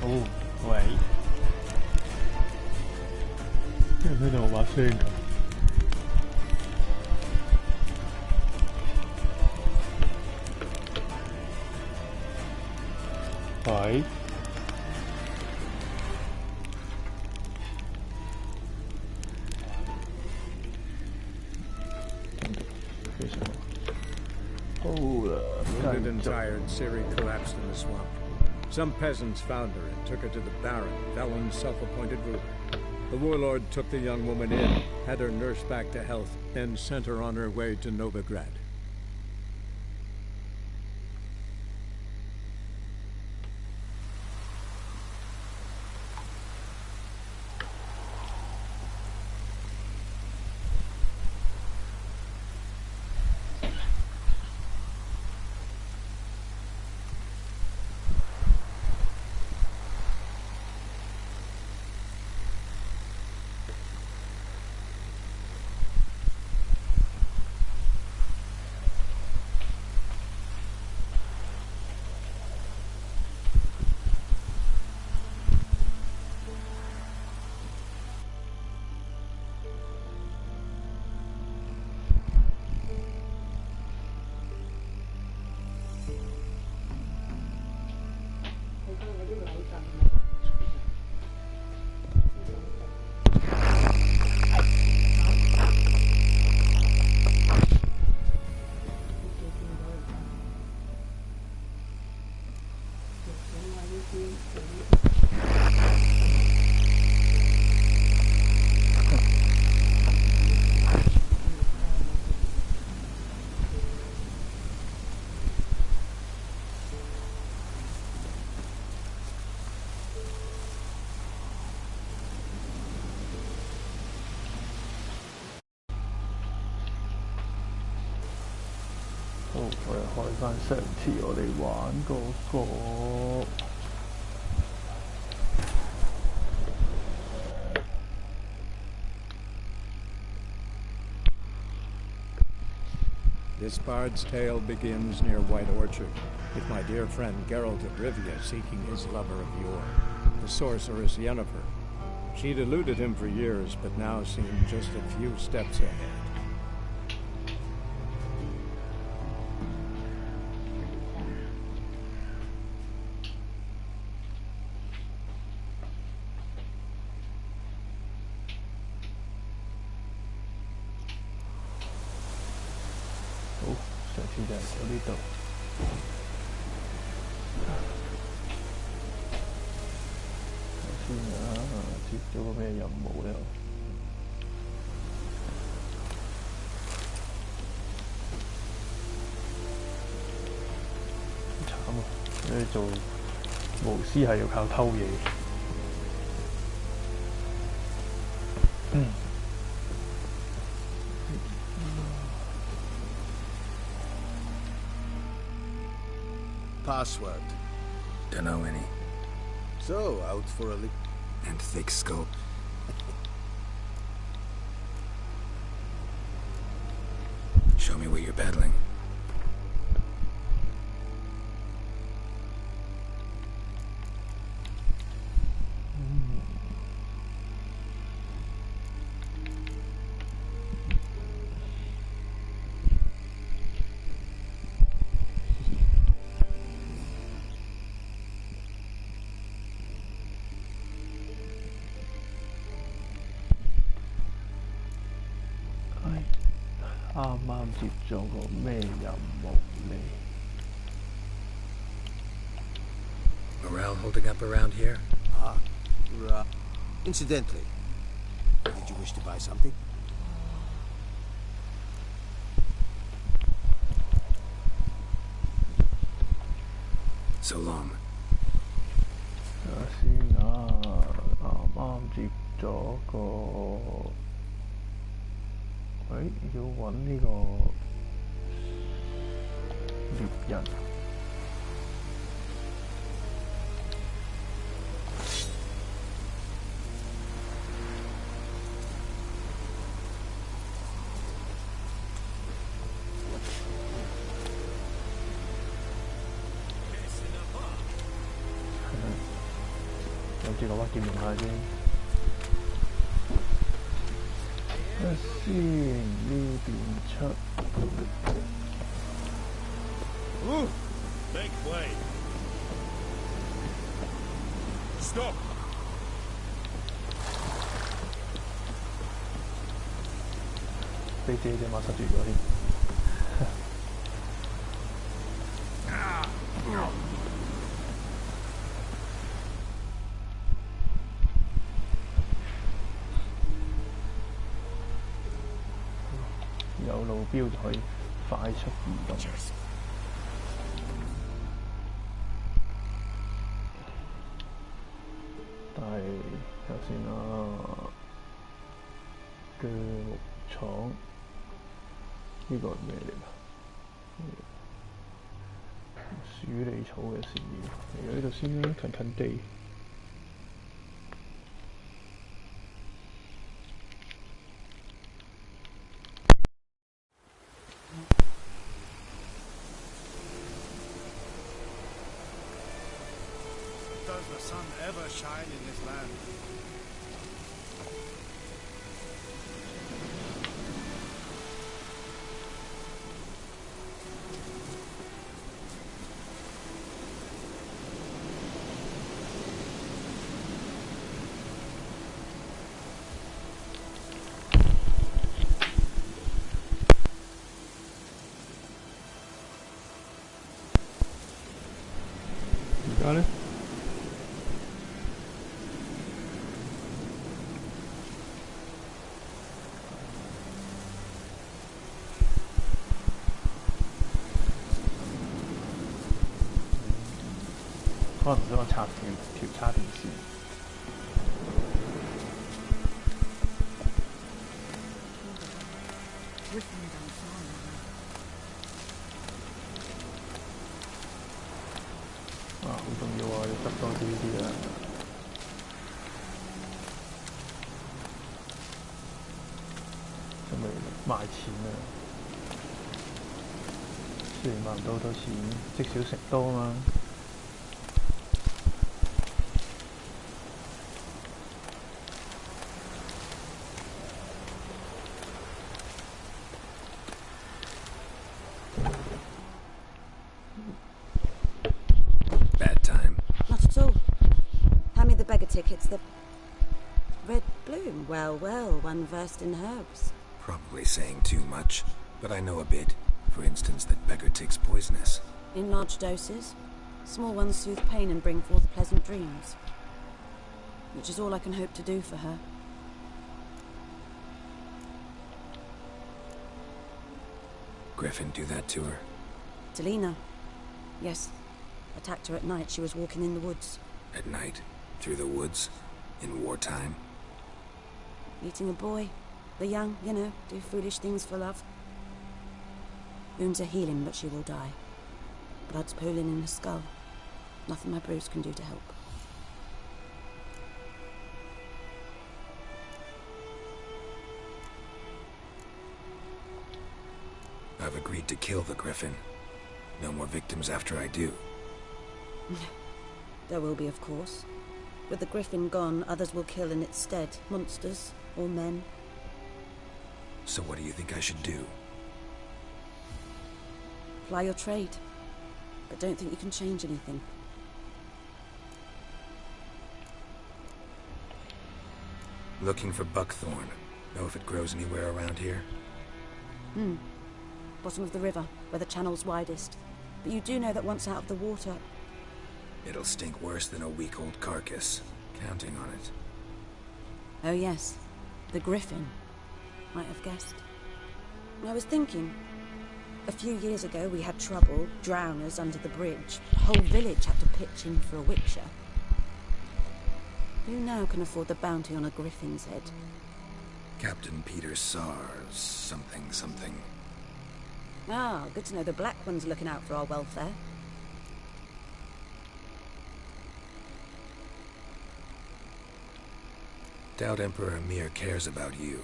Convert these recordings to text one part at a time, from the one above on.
哦，喂，聽唔聽到我把聲㗎？喂，非常好。Wounded and tired, Siri collapsed in the swamp. Some peasants found her and took her to the Baron, Velen's self-appointed ruler. The warlord took the young woman in, had her nursed back to health, then sent her on her way to Novigrad.好，我哋開翻上次我哋玩嗰個。This bard's tale begins near White Orchard, with my dear friend Geralt of Rivia seeking his lover of yore, the sorceress Yennefer. She'd eluded him for years, but now seemed just a few steps ahead.做巫師係要靠偷嘢。Password? Don't know any. So, out for a lick. And thick skull. Show me what you're peddling. Morale holding up around here? Incidentally, did you wish to buy something? So long. 睇下先啊，啱接咗個，要揾呢個獵人。住個屈劍用下先。睇下先，呢邊出。Ooh, big blade. Stop. 俾自己隻馬塞住咗添。有路標就可以快速移動。但係睇下先啦，鋸木廠呢個係咩嚟㗎？鼠李草嘅事嚟咗呢度先啦，近近地。Does the sun ever shine in this land? 而家呢？可能想插條叉電線。好重要啊！要執多啲呢啲啊！準備賣錢啊！雖然賣唔到好多錢，積少成多啊嘛。Tickets, the red bloom. Well, well, one versed in herbs. Probably saying too much, but I know a bit. For instance, that beggar tick's poisonous. In large doses. Small ones soothe pain and bring forth pleasant dreams. Which is all I can hope to do for her. Griffin do that to her? Delina. Yes. Attacked her at night. She was walking in the woods. At night? Through the woods? In wartime? Meeting a boy. The young, you know, do foolish things for love. Wounds are healing, but she will die. Blood's pooling in her skull. Nothing my bruise can do to help. I've agreed to kill the Griffin. No more victims after I do. There will be, of course. With the Griffin gone, others will kill in its stead. Monsters, or men. So what do you think I should do? Ply your trade. But don't think you can change anything. Looking for buckthorn. Know if it grows anywhere around here? Bottom of the river, where the channel's widest. But you do know that once out of the water... It'll stink worse than a week-old carcass. Counting on it. Oh yes, the Griffin. Might have guessed. I was thinking... A few years ago we had trouble, drowners under the bridge. The whole village had to pitch in for a witcher. Who now can afford the bounty on a Griffin's head? Captain Peter Sars, something. Ah, good to know the Black One's looking out for our welfare. Doubt Emperor Amir cares about you.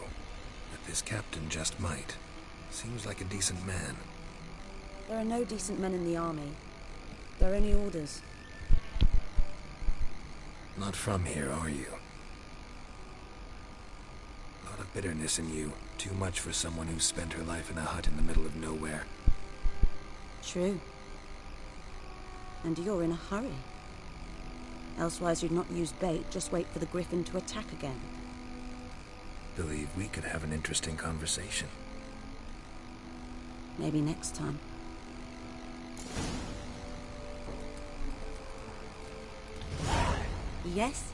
But this captain just might. Seems like a decent man. There are no decent men in the army. There are only orders. Not from here, are you? A lot of bitterness in you. Too much for someone who's spent her life in a hut in the middle of nowhere. True. And you're in a hurry. Elsewise you'd not use bait, just wait for the griffin to attack again. Believe we could have an interesting conversation. Maybe next time. Yes?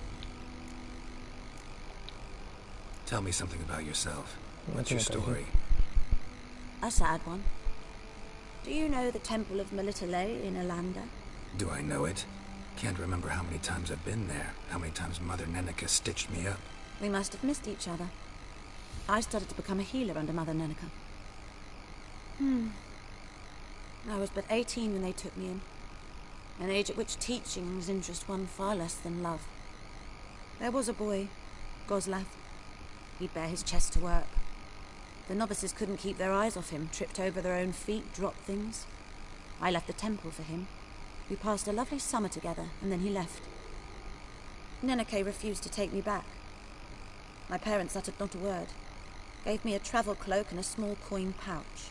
Tell me something about yourself. What's your story? A sad one. Do you know the Temple of Melitele in Alanda? Do I know it? Can't remember how many times I've been there, how many times Mother Neneka stitched me up. We must have missed each other. I started to become a healer under Mother Neneka. I was but 18 when they took me in. An age at which teaching was interest one far less than love. There was a boy, Goslav. He'd bare his chest to work. The novices couldn't keep their eyes off him, tripped over their own feet, dropped things. I left the temple for him. We passed a lovely summer together, and then he left. Neneke refused to take me back. My parents uttered not a word, gave me a travel cloak and a small coin pouch.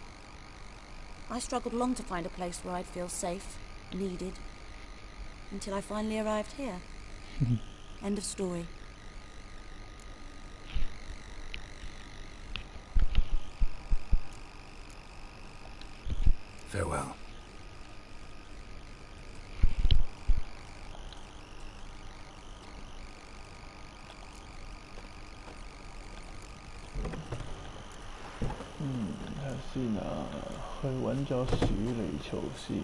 I struggled long to find a place where I'd feel safe, needed, until I finally arrived here. End of story. Farewell.睇下先啊，去揾咗鼠嚟嘈先。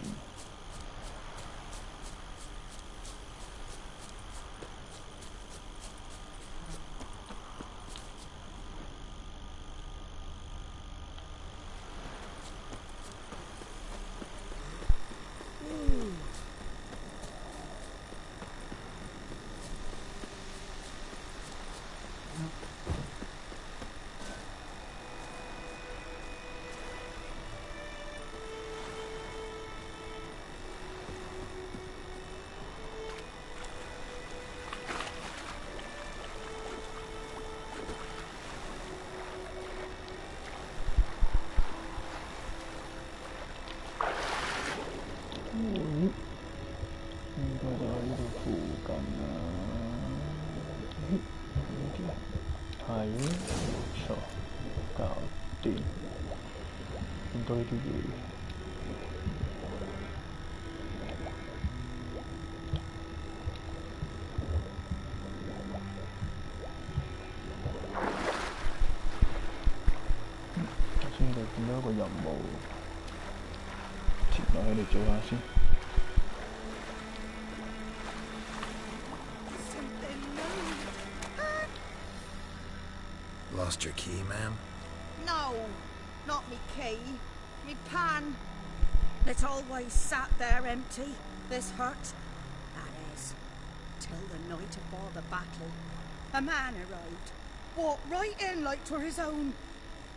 應該就喺呢度附近啦。呢啲係冇錯，搞掂。咁多呢啲嘢。頭先就見到一個任務，貼落去嚟做下先。Lost your key, ma'am? No, not me key. Me pan. It always sat there empty, this hut. That is, till the night before the battle. A man arrived, walked right in like 'twere his own.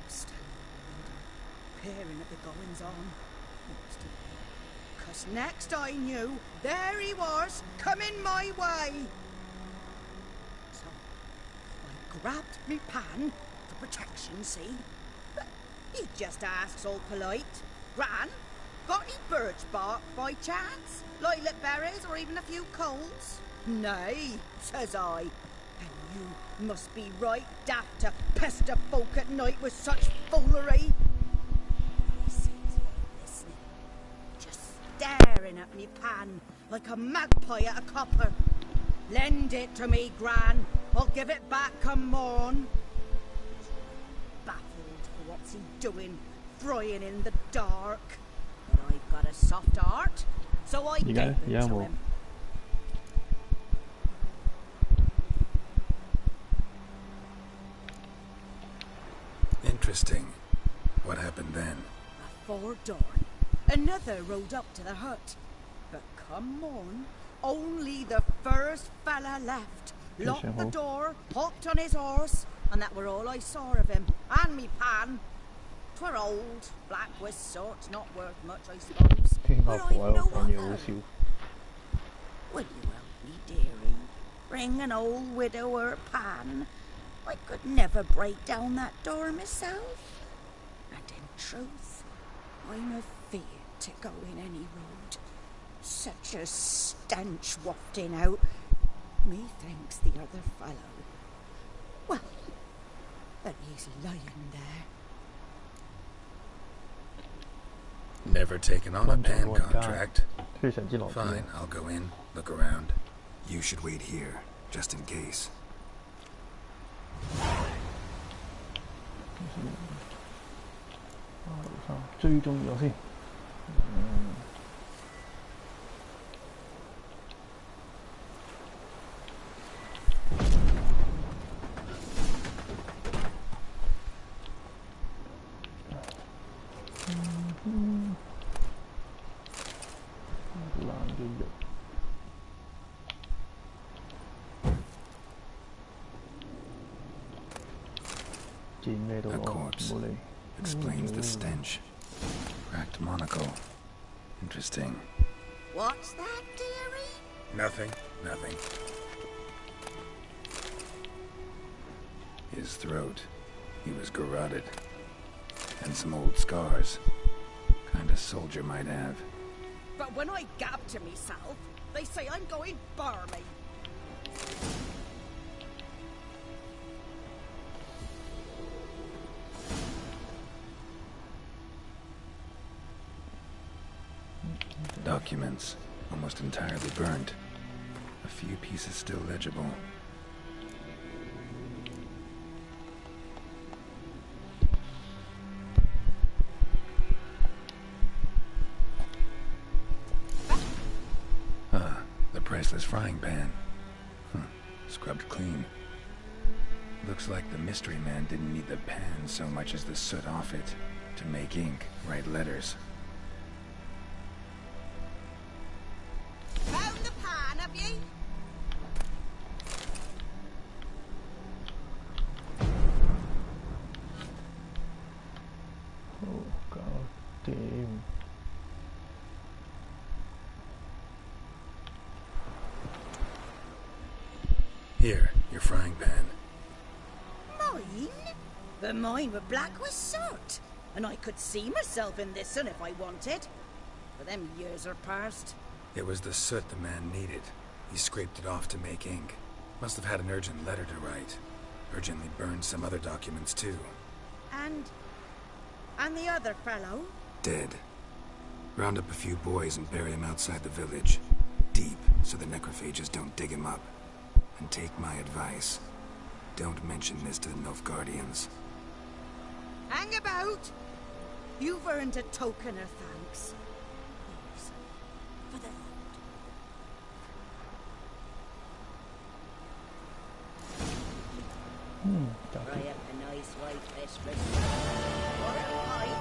Standing at the window, peering at the goings-on. Cause next I knew, there he was, coming my way. So I grabbed me pan for protection, see? But he just asks all polite, Gran, got any birch bark by chance? Lilac berries or even a few coals? Nay, says I. And you must be right daft to pester folk at night with such foolery. He sees me listening, just staring at me pan like a magpie at a copper. Lend it to me, Gran. I'll give it back come morn. Baffled, what's he doing, frying in the dark? But I've got a soft heart, so I gave it to him. Interesting. What happened then? Before dawn, another rode up to the hut. But come morn, only the first fella left. Locked the door, hopped on his horse, and that were all I saw of him. And me pan. 'Twere old, black with sort, not worth much, I suppose. But I've no other. Will you help me, dearie? ring an old widower pan, I could never break down that door myself. And in truth, I'm afeard to go in any road. Such a stench wafting out. Methinks the other fellow, well, that he's lying there. Never taken on a pan contract. 非常之樂觀。 Fine, I'll go in, look around. You should wait here, just in case. 追蹤咗先。爛嘅肉。見咩都 A 攞，唔 corpse 好理。 explains the stench. Cracked monocle. Interesting. What's that, dearie? Nothing. His throat. He was garroted. And some old scars. Kind of soldier might have. But when I gab to myself, they say I'm going barmy. Documents. Almost entirely burnt. A few pieces still legible. The priceless frying pan. Scrubbed clean. Looks like the mystery man didn't need the pan so much as the soot off it to make ink, write letters. Found the pan, have ye? Oh, god damn. Here, your frying pan. Mine? But mine were black with soot, and I could see myself in this one if I wanted. But them years are past. It was the soot the man needed. He scraped it off to make ink. Must have had an urgent letter to write. Urgently burned some other documents too. And the other fellow? Dead. Round up a few boys and bury him outside the village. Deep, so the necrophages don't dig him up. And take my advice. Don't mention this to the Nilfgaardians. Hang about! You've earned a token of thanks. Please, for the搞掂。 Fry up a nice white fish for or a pie.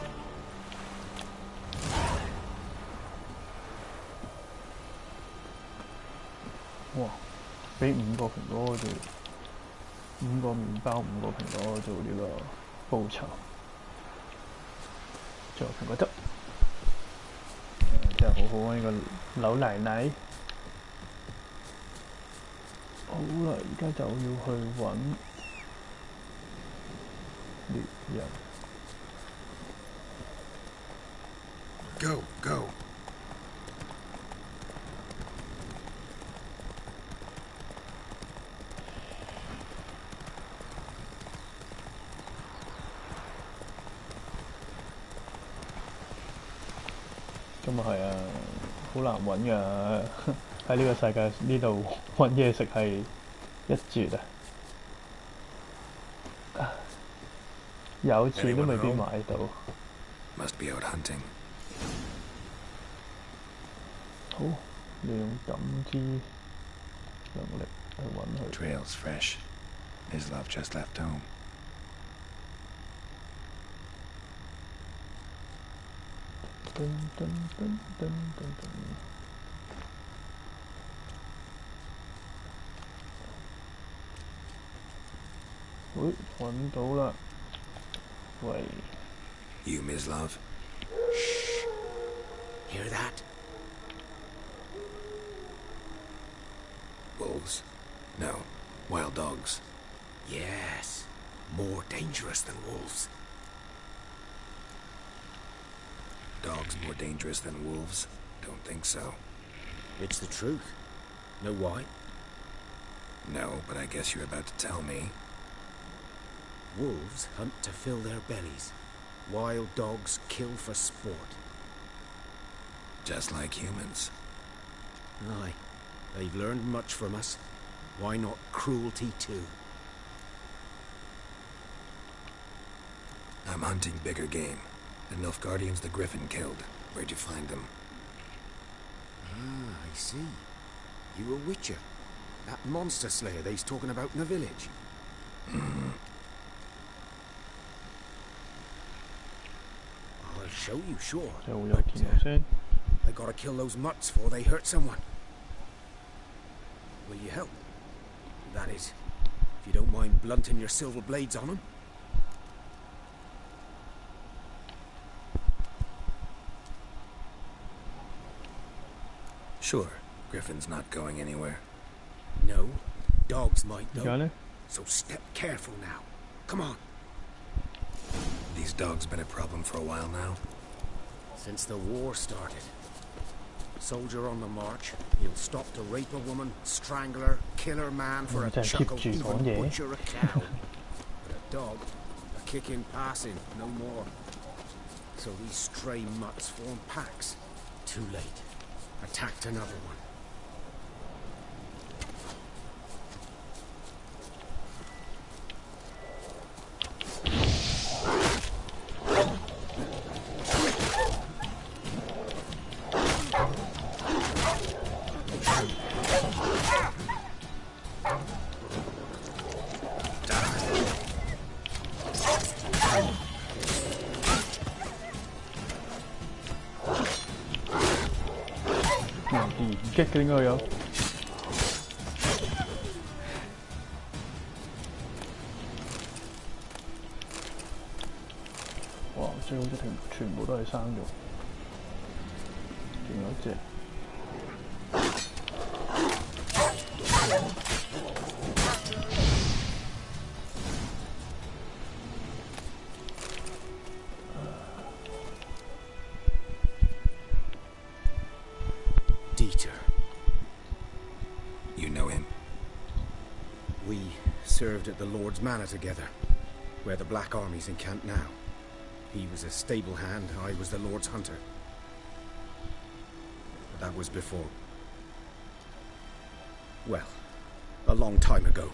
哇！俾5個蘋果做5個麵包，5個蘋果做呢個報酬，仲有蘋果汁，真係好好啊！呢個老奶奶。好啦，而家就要去揾獵人。Go, go.咁啊係啊，好難揾㗎，喺呢個世界呢度揾嘢食係一絕啊！有錢都未必買到。Must be out hunting. 好，利用感知能力去揾佢。 Trail's fresh. His love just left home. 噔噔噔噔噔噔。喂，揾到啦！喂， You, Mislov? Hear that? Wolves? No, wild dogs. Yes. More dangerous than wolves. Dogs more dangerous than wolves? Don't think so. It's the truth. Know why? No, but I guess you're about to tell me. Wolves hunt to fill their bellies. Wild dogs kill for sport. Just like humans. Aye. They've learned much from us. Why not cruelty too? I'm hunting bigger game. The Nilfgaardians the Griffin killed. Where'd you find them? Ah, I see. You a witcher. That monster slayer they's talking about in the village. I'll show you, sure. 就會有見到先。I gotta kill those mutts before they hurt someone. Will you help? That is, if you don't mind blunting your silver blades on them. Sure. Griffin's not going anywhere. No, dogs might 而家 though. 呢？ So step careful now. Come on. These dogs been a problem for a while now. Since the war started. Soldier on the march, he'll stop to rape a woman, strangle her, kill her man for a 真係 chuckle, keep 住講 even 嘢。 butcher a cow. But a dog, a kick in passing, no more. So these stray mutts form packs. Too late. Attacked another one.擊嘅應該有。哇！最好隻全部都係生肉，仲有一隻。Dieter. You know him? We served at the Lord's Manor together, where the Black Army's encamped now. He was a stable hand, I was the Lord's hunter. But that was before. Well, a long time ago.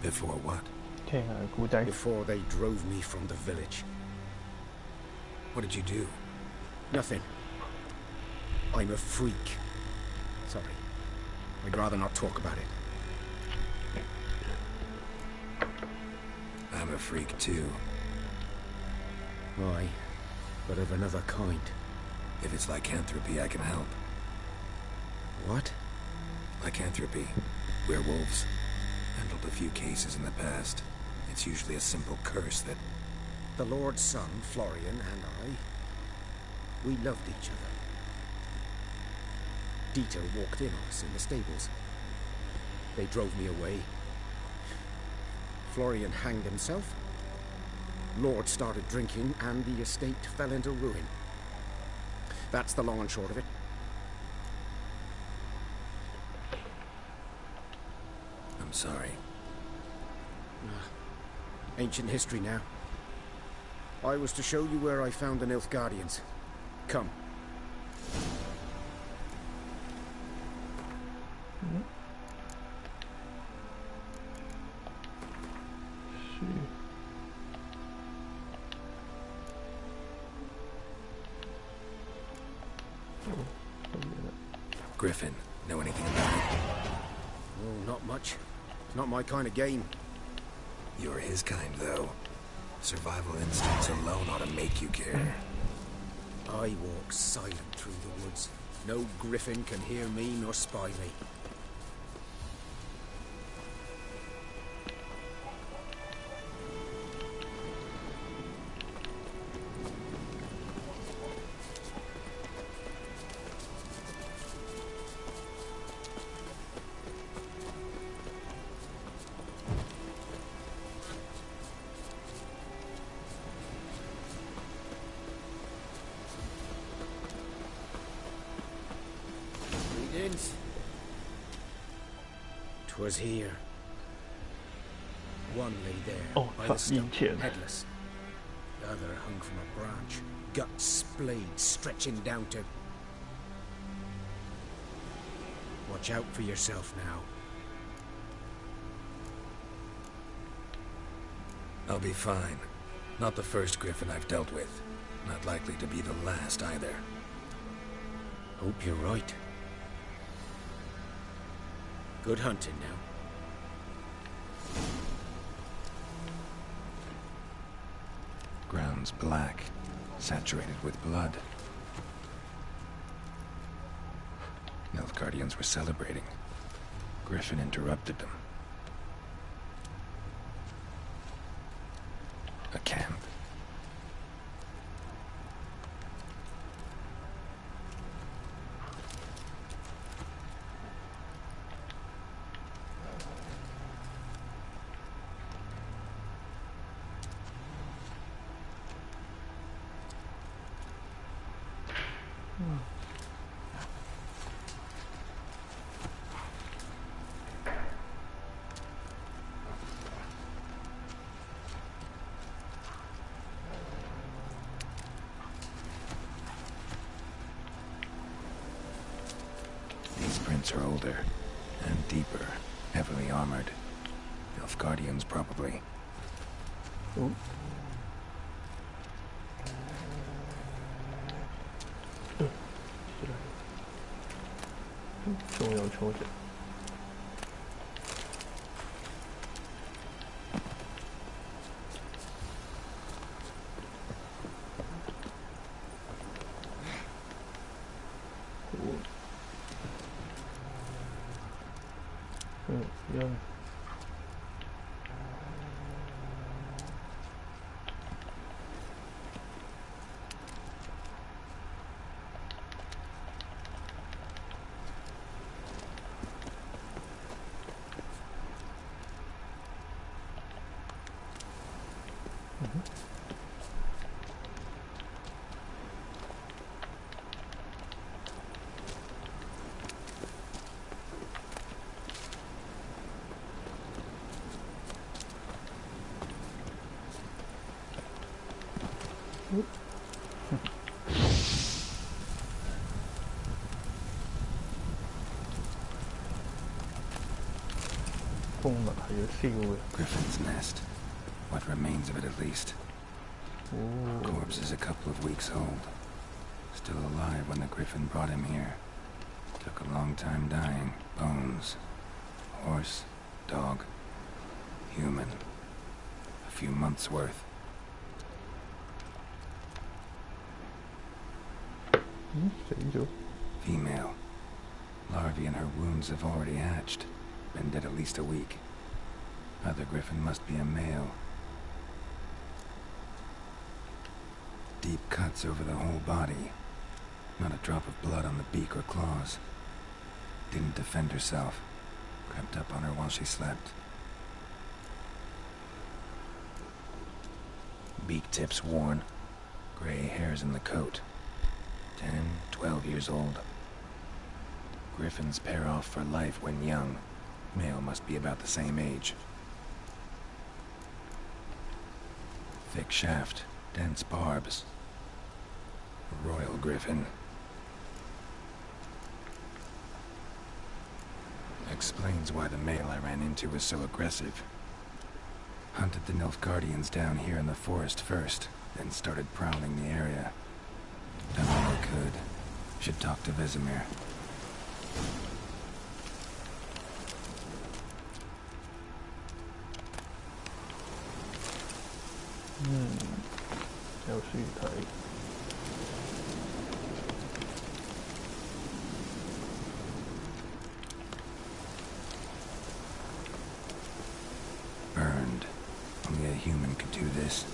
Before what? 聽下故仔。 Before they drove me from the village. What did you do? Nothing. I'm a freak. Sorry. I'd rather not talk about it. I'm a freak too. Aye, but of another kind. If it's lycanthropy, I can help. What? Lycanthropy. Werewolves. Handled a few cases in the past. It's usually a simple curse that... The Lord's son, Florian, and I, we loved each other. Dieter walked in on us in the stables. They drove me away. Florian hanged himself. Lord started drinking, and the estate fell into ruin. That's the long and short of it. I'm sorry. Ancient history now. I was to show you where I found the Nilfgaardians. Come. Griffin, know anything about it? Oh, not much. It's not my kind of game. You're his kind, though. Survival instincts alone ought to make you care. I walk silent through the woods. No griffin can hear me nor spy me. Griffins. 'Twas here. One lay there Oh, by the fuck, stump, Yin-Qian. headless. The other hung from a branch, guts splayed, stretching down to... Watch out for yourself now. I'll be fine. Not the first Griffin I've dealt with. Not likely to be the last either. Hope you're right. Good hunting now. Ground's black, saturated with blood. Nilfgaardians were celebrating. Griffin interrupted them. A camp. These prints are older and deeper, heavily armored. Nilfgaardians, probably. Oh. 重要抽奖。一样。风马有笑嘅。 Griffin's nest. What remains of it, at least. Oh. Corpse is a couple of weeks old. Still alive when the Griffin brought him here. Took a long time dying. Bones. Horse. Dog. Human. A few months' worth. Female. Larvae in her wounds have already hatched. Been dead at least a week. Other Griffin must be a male. Deep cuts over the whole body. Not a drop of blood on the beak or claws. Didn't defend herself. Crept up on her while she slept. Beak tips worn. Gray hairs in the coat. 10, 12 years old. Griffins pair off for life when young. Male must be about the same age. Thick shaft, dense barbs. A royal griffin. Explains why the male I ran into was so aggressive. Hunted the Nilfgaardians down here in the forest first, then started prowling the area. Done all I could. Should talk to Vesemir. Burned. Only a human could do this.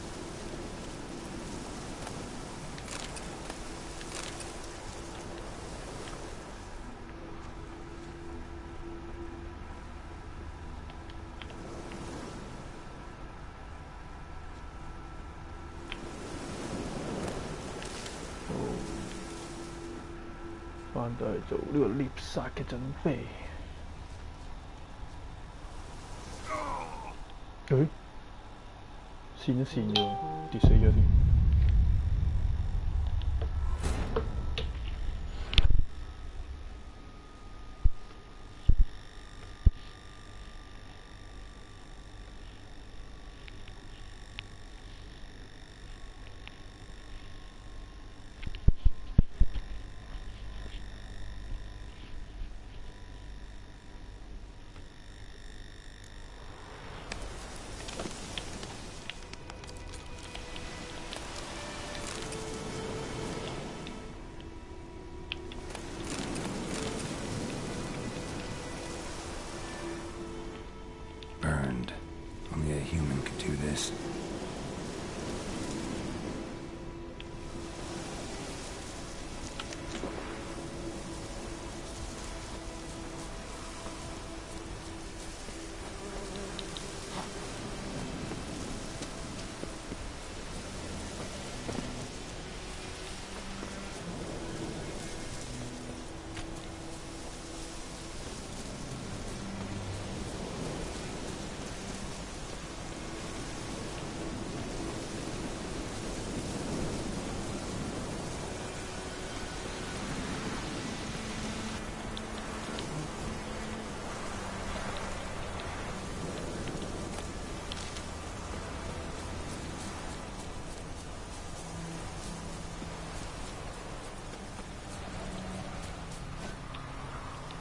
翻到嚟做呢個獵殺嘅準備。誒，跣一跣啫喎，跌死咗添。Burned. Only a human could do this.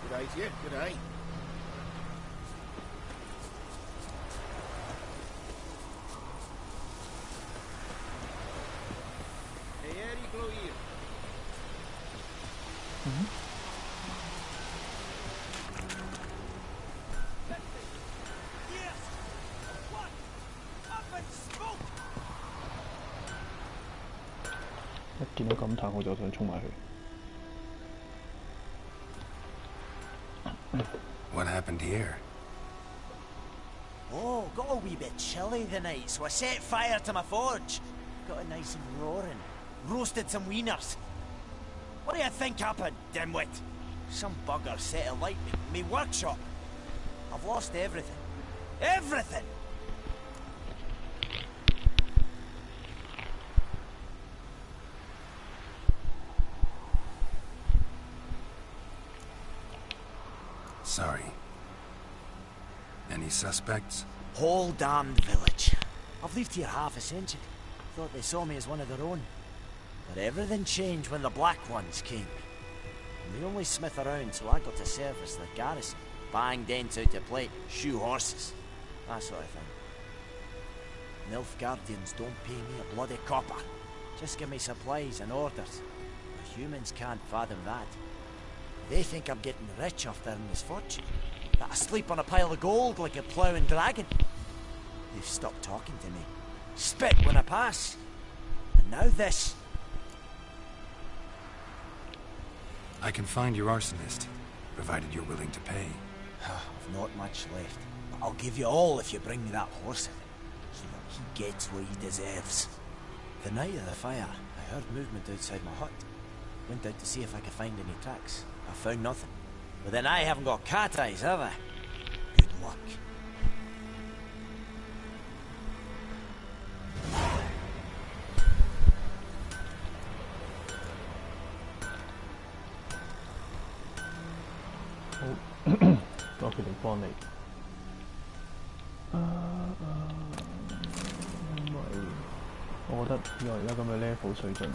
Good day to you. Good day. Hey, Eddie, blow here. Yes! What? Up in smoke! 一見到咁淡我就想衝埋去。What happened here? Oh, got a wee bit chilly the night, so I set fire to my forge. Got it nice and roaring. Roasted some wieners. What do you think happened, dimwit? Some bugger set alight me workshop. I've lost everything. Everything! Sorry. Any suspects? Whole damned village. I've lived here half a century. Thought they saw me as one of their own. But everything changed when the Black Ones came. I'm the only smith around, so I got to service the garrison. Bang dents out to plate, shoe horses. That sort of thing. Nilfgaardians don't pay me a bloody copper. Just give me supplies and orders. The humans can't fathom that. They think I'm getting rich off their misfortune. That I sleep on a pile of gold like a ploughing dragon. They've stopped talking to me. Spit when I pass. And now this. I can find your arsonist, provided you're willing to pay. I've not much left. But I'll give you all if you bring me that horse in. So that he gets what he deserves. The night of the fire, I heard movement outside my hut. Went out to see if I could find any tracks. I found nothing. But then I haven't got cat eyes, have I? Good luck.我決定幫你。因為我覺得以我而家咁嘅 level 水準，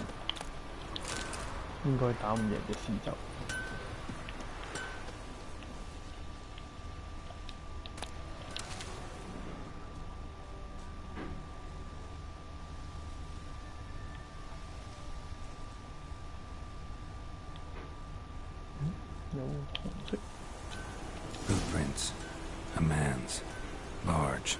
應該打唔贏嘅獅就。有紅色。Footprints. A man's. Large.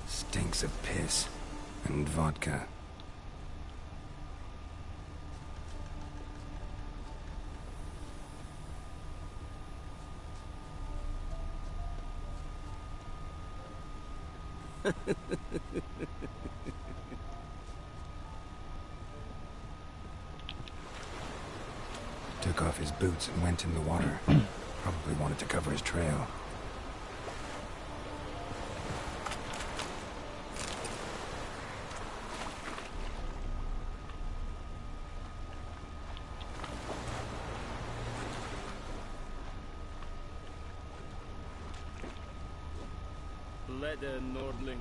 Stinks of piss. And vodka. Took off his boots and went in the water. Probably wanted to cover his trail. Leather Nordling.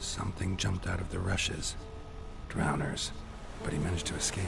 Something jumped out of the rushes. Drowners. But he managed to escape.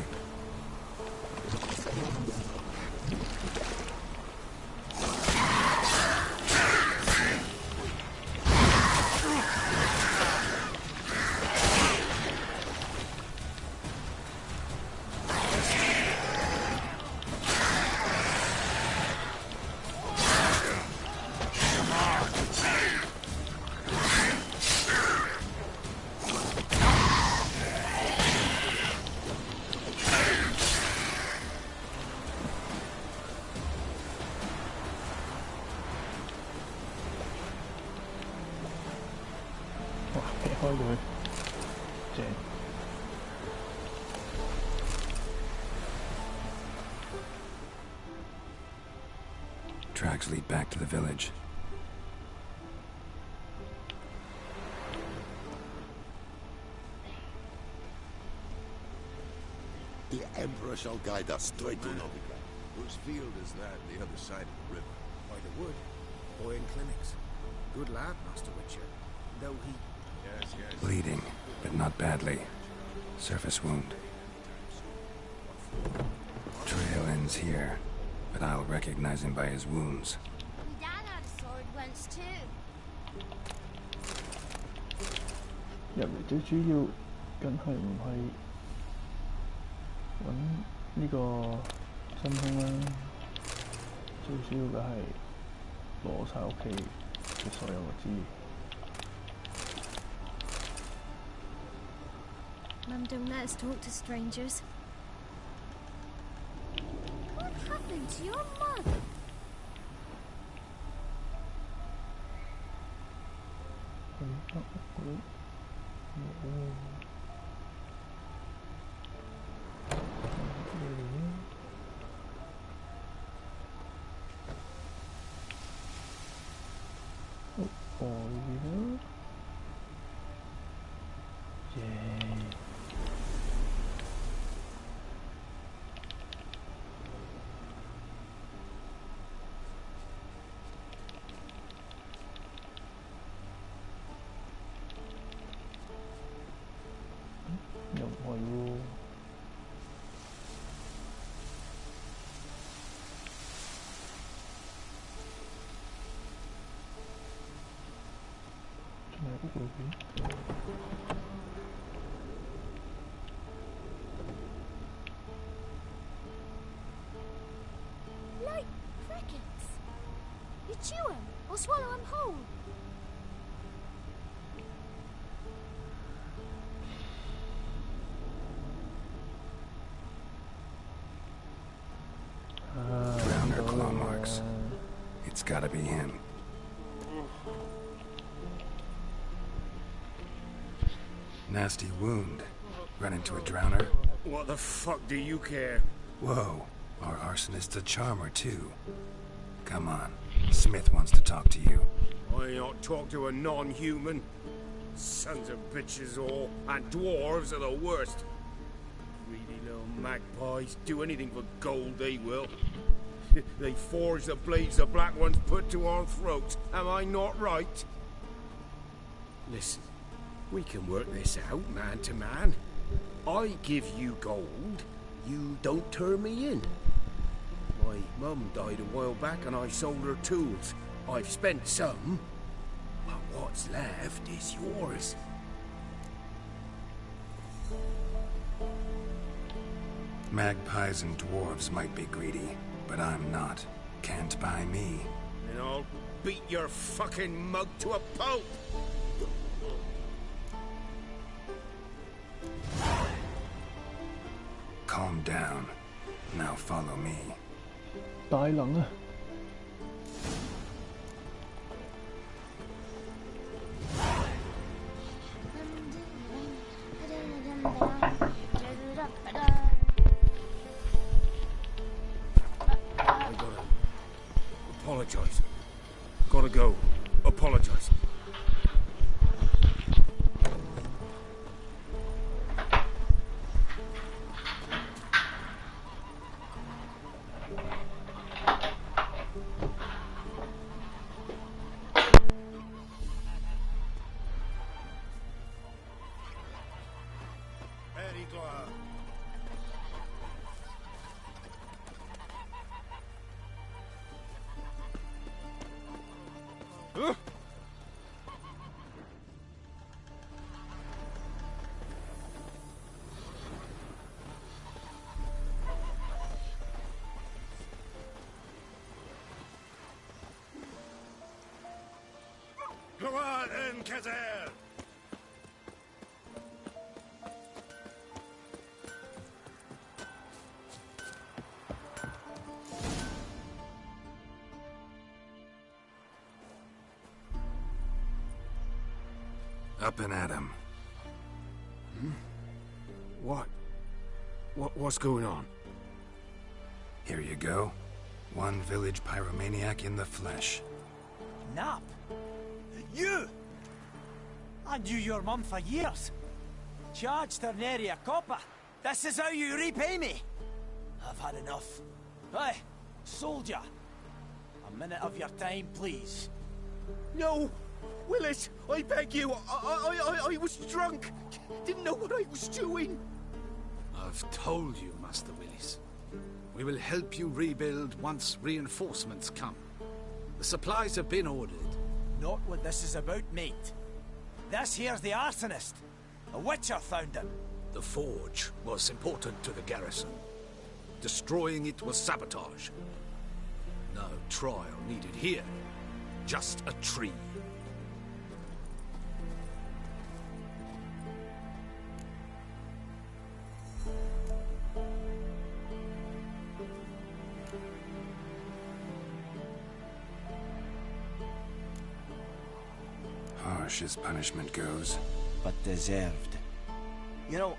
Tracks lead back to the village. The Emperor shall guide us straight to Novigrad. Whose field is that, the other side of the river? By the wood. Boy in clinics. Good lad, Master Witcher. Though he... Yes. Bleeding, but not badly. Surface wound. Trail ends here, but I'll recognize him by his wounds. My dad had a sword once too. 入嚟最主要，梗係唔係揾呢個真空啦，最主要嘅係攞晒屋企嘅所有嘅資源。Mum don't let us talk to strangers. What happened to your mother? Like crickets. You chew them or swallow them whole. Browner claw marks. It's gotta be him. Nasty wound. Run into a drowner? What the fuck do you care? Whoa, our arsonist's a charmer too. Come on, Smith wants to talk to you. I ain't not talk to a non-human. Sons of bitches all, and dwarves are the worst. Greedy little magpies, do anything for gold they will. They forge the blades the black ones put to our throats, am I not right? Listen, we can work this out man to man. I give you gold, you don't turn me in. My mum died a while back and I sold her tools. I've spent some, but what's left is yours. Magpies and dwarves might be greedy, but I'm not. Can't buy me. And beat your fucking mug to a pulp! Calm down. Now follow me. 大能啊！I gotta apologize. Gotta go. Apologize. Very glad. Huh? Go on then, Kazer! Up and at 'em. What's going on? Here you go. One village pyromaniac in the flesh. Nap? You? I knew your mum for years. Charged her nary a copper. This is how you repay me. I've had enough. Hey, soldier. A minute of your time, please. No! Willis, I beg you. I was drunk. Didn't know what I was doing. I've told you, Master Willis. We will help you rebuild once reinforcements come. The supplies have been ordered. Not what this is about, mate. This here's the arsonist. A witcher found him. The forge was important to the garrison. Destroying it was sabotage. No trial needed here. Just a tree. Harsh as punishment goes. But deserved. You know,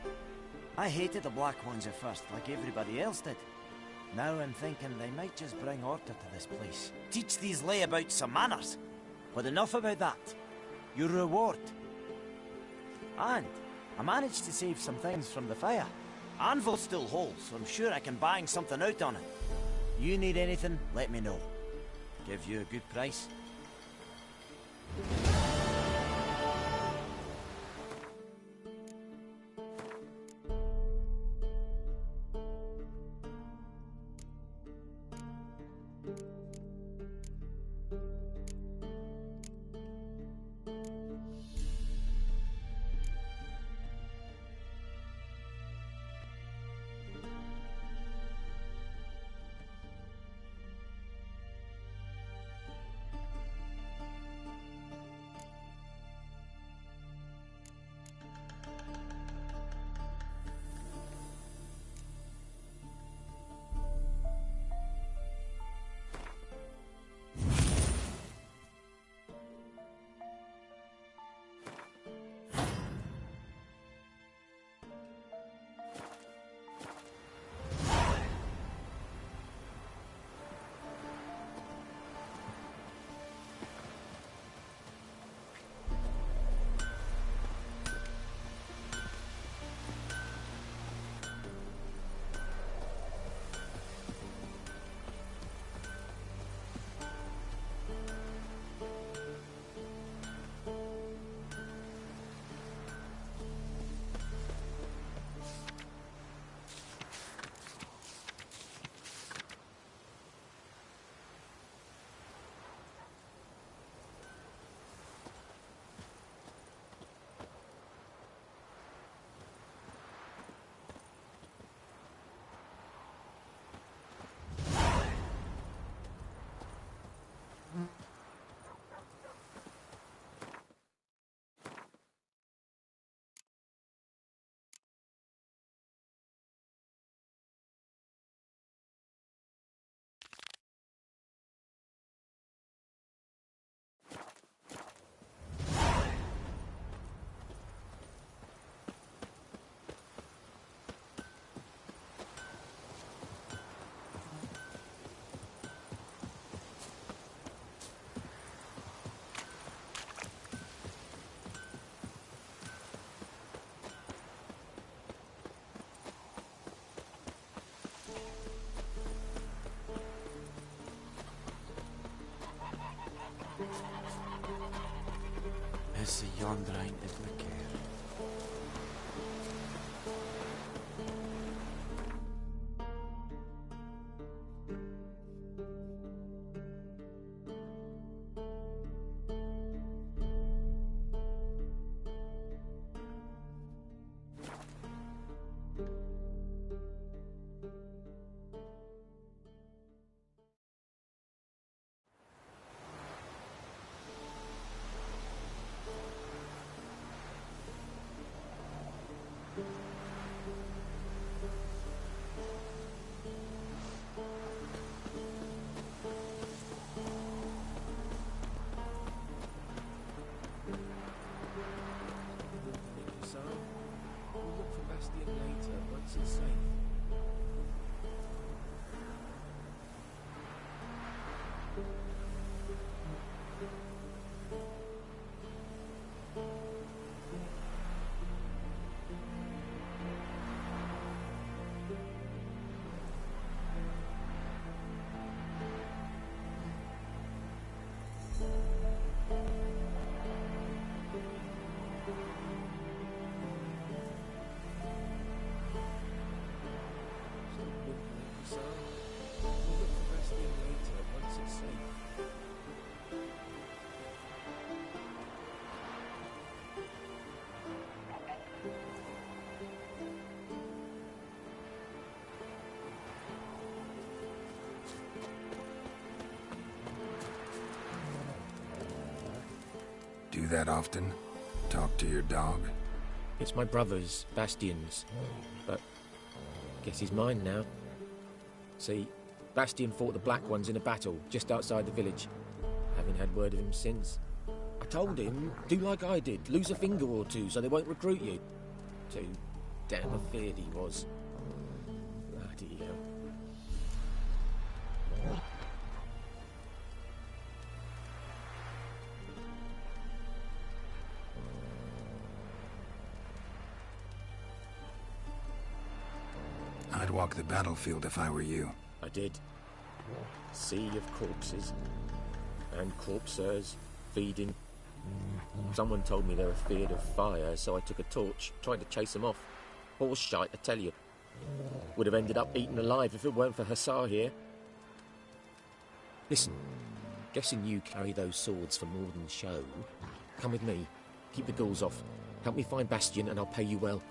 I hated the Black Ones at first, like everybody else did. Now I'm thinking they might just bring order to this place. Teach these layabouts some manners. But enough about that. Your reward. And I managed to save some things from the fire. Anvil still holds, so I'm sure I can bang something out on it. You need anything, let me know. Give you a good price. Is the yonder ain't it we care? Do that often? Talk to your dog? It's my brother's, Bastian's, but guess he's mine now. See, Bastian fought the Black Ones in a battle just outside the village. Haven't had word of him since. I told him, do like I did, lose a finger or two so they won't recruit you. Too damn afeard he was. Bloody hell. I'd walk the battlefield if I were you. I did. Sea of corpses. And corpsers, feeding. Someone told me they were feared of fire, so I took a torch, tried to chase them off. Horse shite, I tell you. Would have ended up eaten alive if it weren't for Hussar here. Listen, guessing you carry those swords for more than show. Come with me. Keep the ghouls off. Help me find Bastian and I'll pay you well.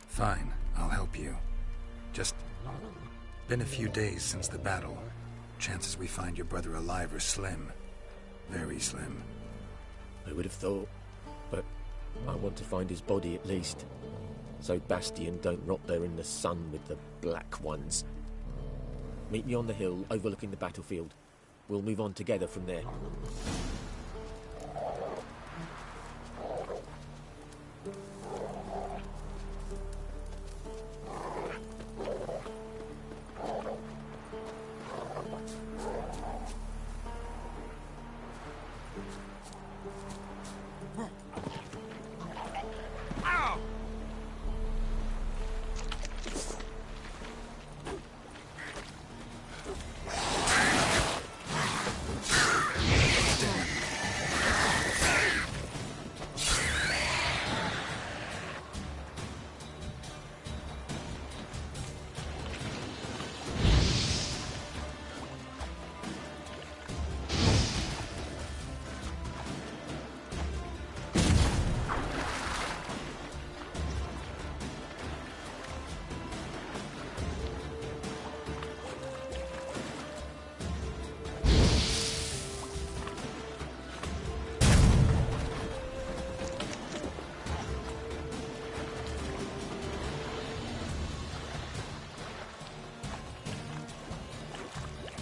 Fine, I'll help you. Just been a few days since the battle. Chances we find your brother alive are slim. Very slim. I would have thought, but I want to find his body at least. So Bastian don't rot there in the sun with the Black Ones. Meet me on the hill overlooking the battlefield. We'll move on together from there.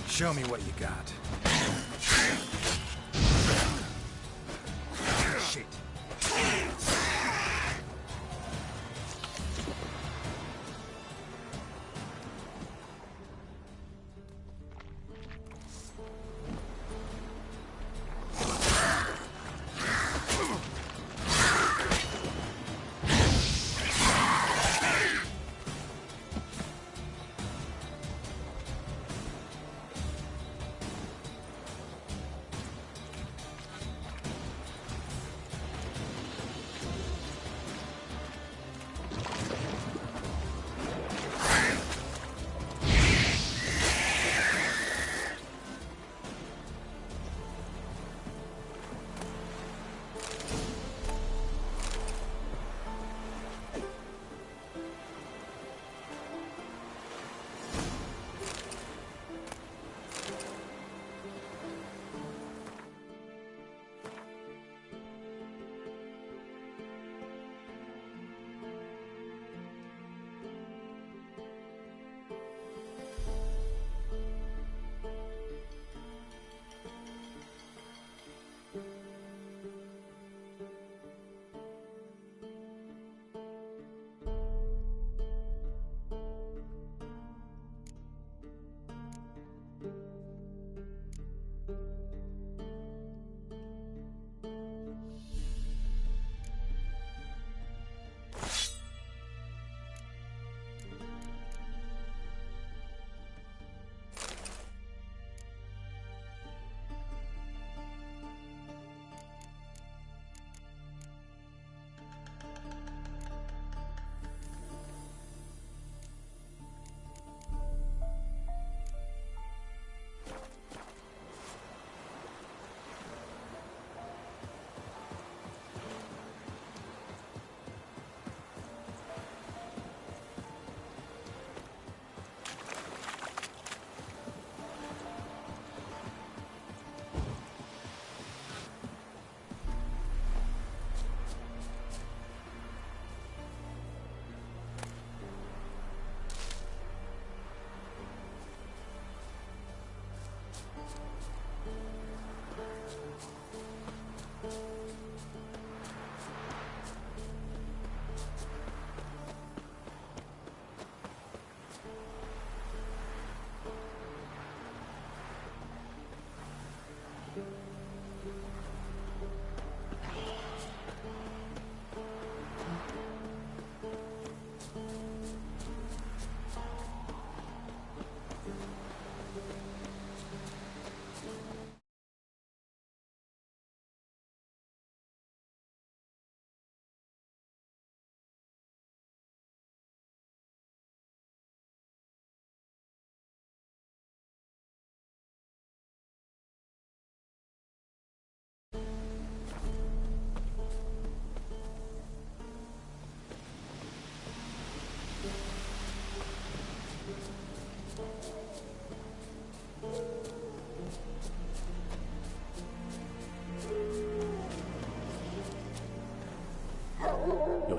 Show me what you got. Shit.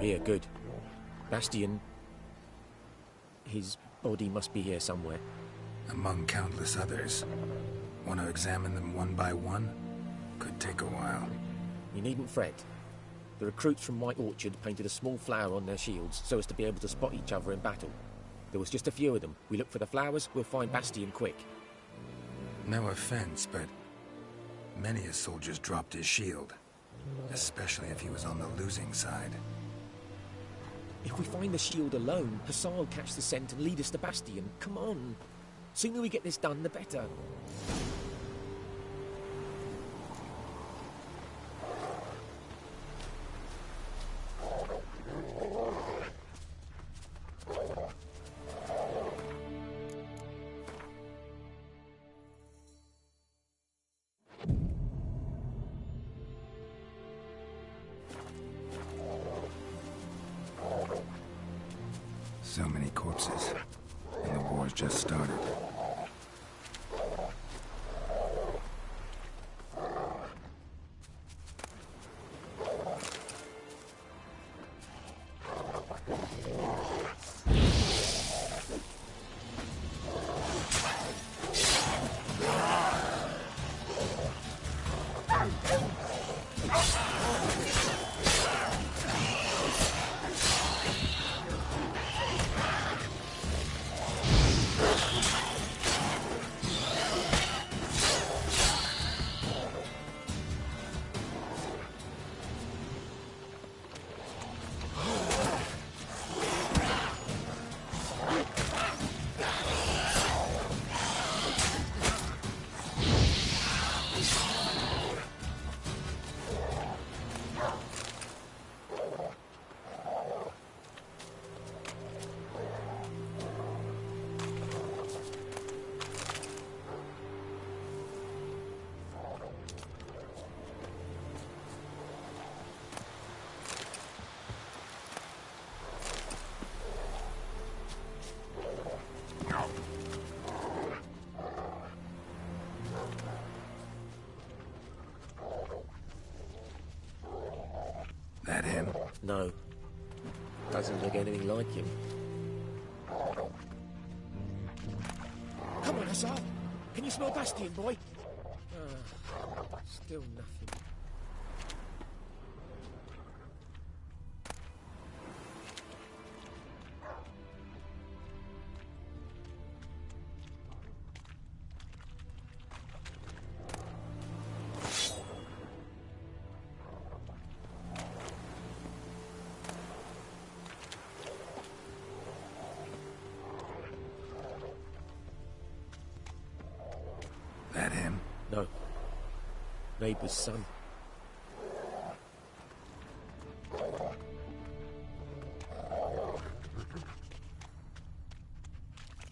here, good. Bastion... his body must be here somewhere. Among countless others. Want to examine them one by one? Could take a while. You needn't fret. The recruits from White Orchard painted a small flower on their shields so as to be able to spot each other in battle. There was just a few of them. We look for the flowers, we'll find Bastion quick. No offense, but many a soldier's dropped his shield. Especially if he was on the losing side. If we find the shield alone, Hassan will catch the scent and lead us to Bastion. Come on. Sooner we get this done, the better. So many corpses, and the war's just started. That him? No. Doesn't look anything like him. Come on, Hassan. Can you smell Bastion, boy? Still nothing. That him? No. Neighbour's son.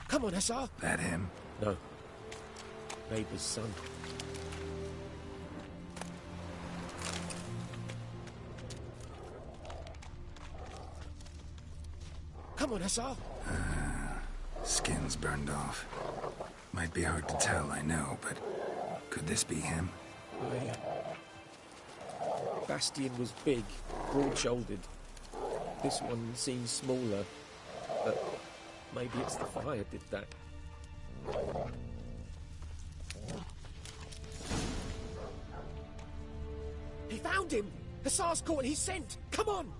Come on, Hassan. That him? No. Neighbour's son. Come on, Hassan. Skin's burned off. Might be hard to tell, I know, but could this be him? Yeah. Bastion was big, broad-shouldered. This one seems smaller, but maybe it's the fire did that. He found him! Hassan's caught his scent! Come on!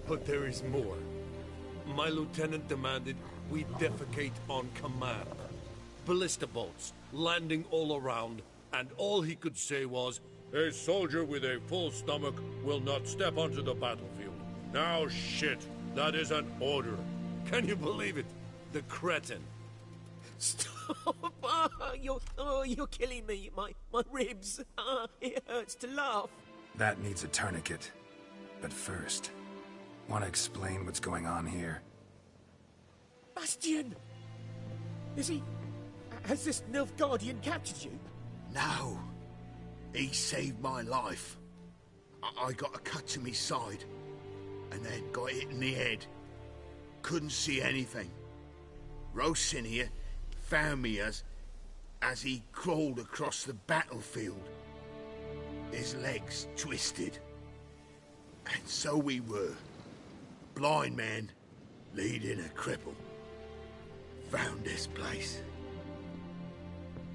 But there is more. My lieutenant demanded we defecate on command. Ballista bolts, landing all around, and all he could say was, "A soldier with a full stomach will not step onto the battlefield." Now shit, that is an order. Can you believe it? The cretin. Stop! You're killing me. My ribs. It hurts to laugh. That needs a tourniquet. But first, want to explain what's going on here? Bastian! Is he... Has this Nilfgaardian captured you? No. He saved my life. I got a cut to my side, and then got hit in the head. Couldn't see anything. Rosinia found me as he crawled across the battlefield. His legs twisted. And so we were. Blind man leading a cripple. Found this place.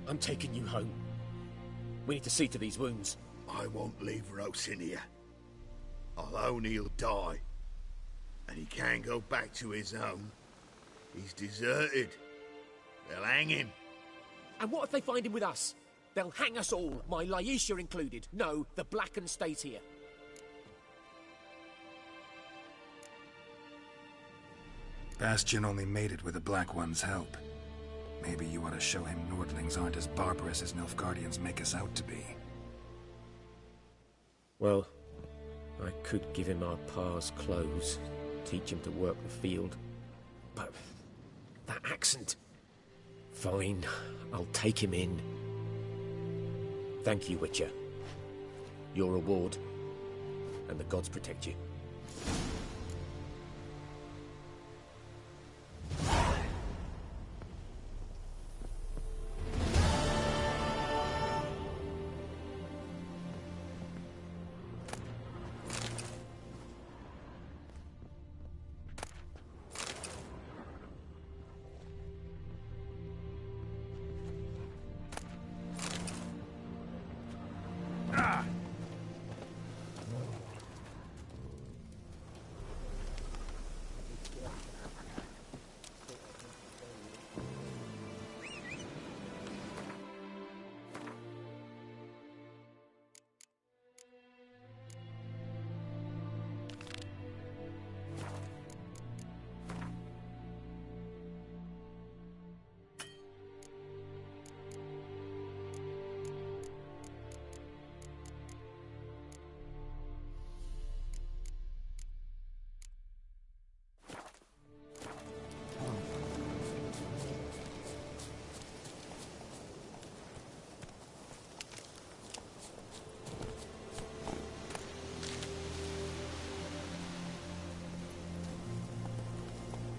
I'm taking you home. We need to see to these wounds. I won't leave Rosinia. Alone he'll die. And he can't go back to his own. He's deserted. They'll hang him. And what if they find him with us? They'll hang us all, my Laisha included. No, the Blacken stays here. Bastian only made it with the Black One's help. Maybe you ought to show him Nordlings aren't as barbarous as Nilfgaardians make us out to be. Well, I could give him our pa's clothes, teach him to work the field. But that accent... Fine, I'll take him in. Thank you, Witcher. Your reward, and the gods protect you.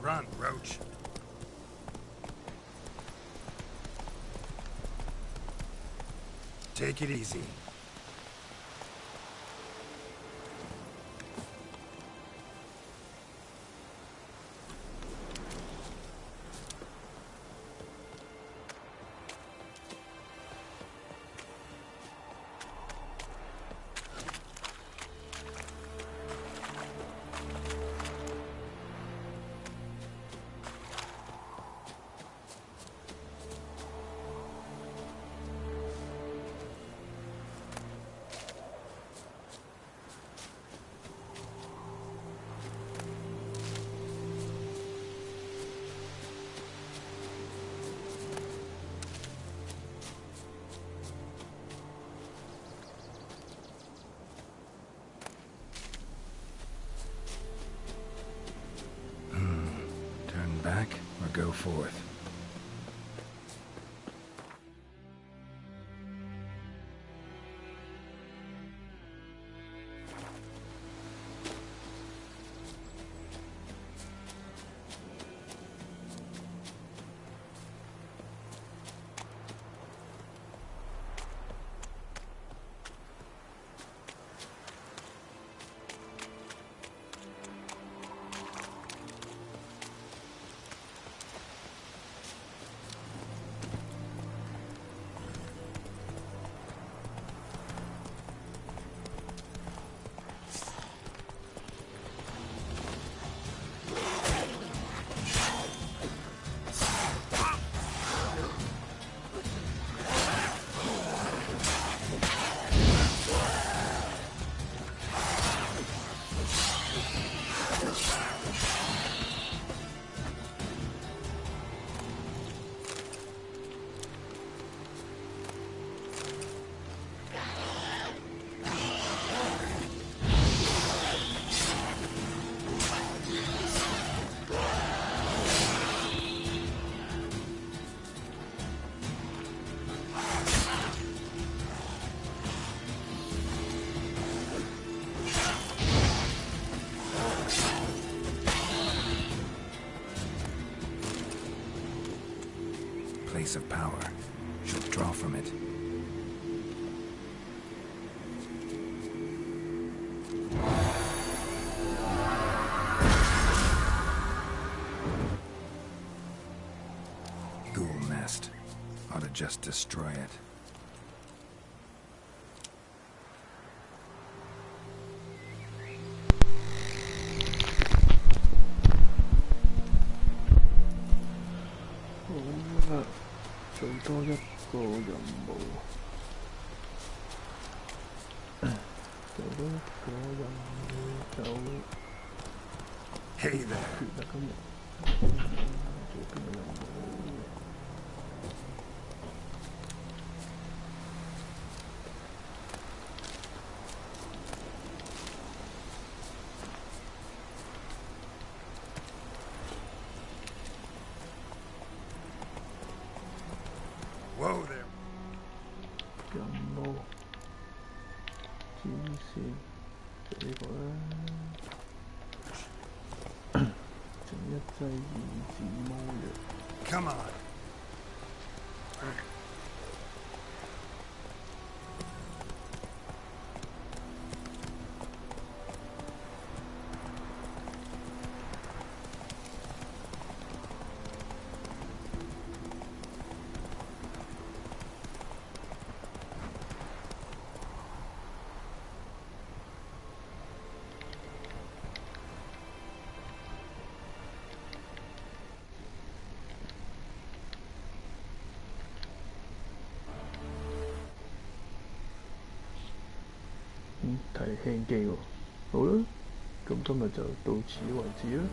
Run, Roach. Take it easy. Back or go forth? place of power. She'll draw from it. Ghoul nest. Ought to just destroy it.好啦，做多一個任務，做多一個任務就 Hey there. 決啦今日。做邊個任務？ Whoa there. 任務支線做呢個啦，整一劑驗字魔藥。Come on.提輕機喎，好啦，咁今日就到此為止啦。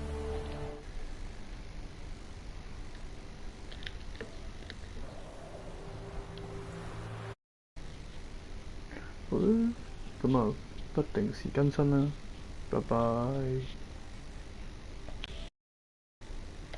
好啦，咁啊不定時更新啦，拜拜。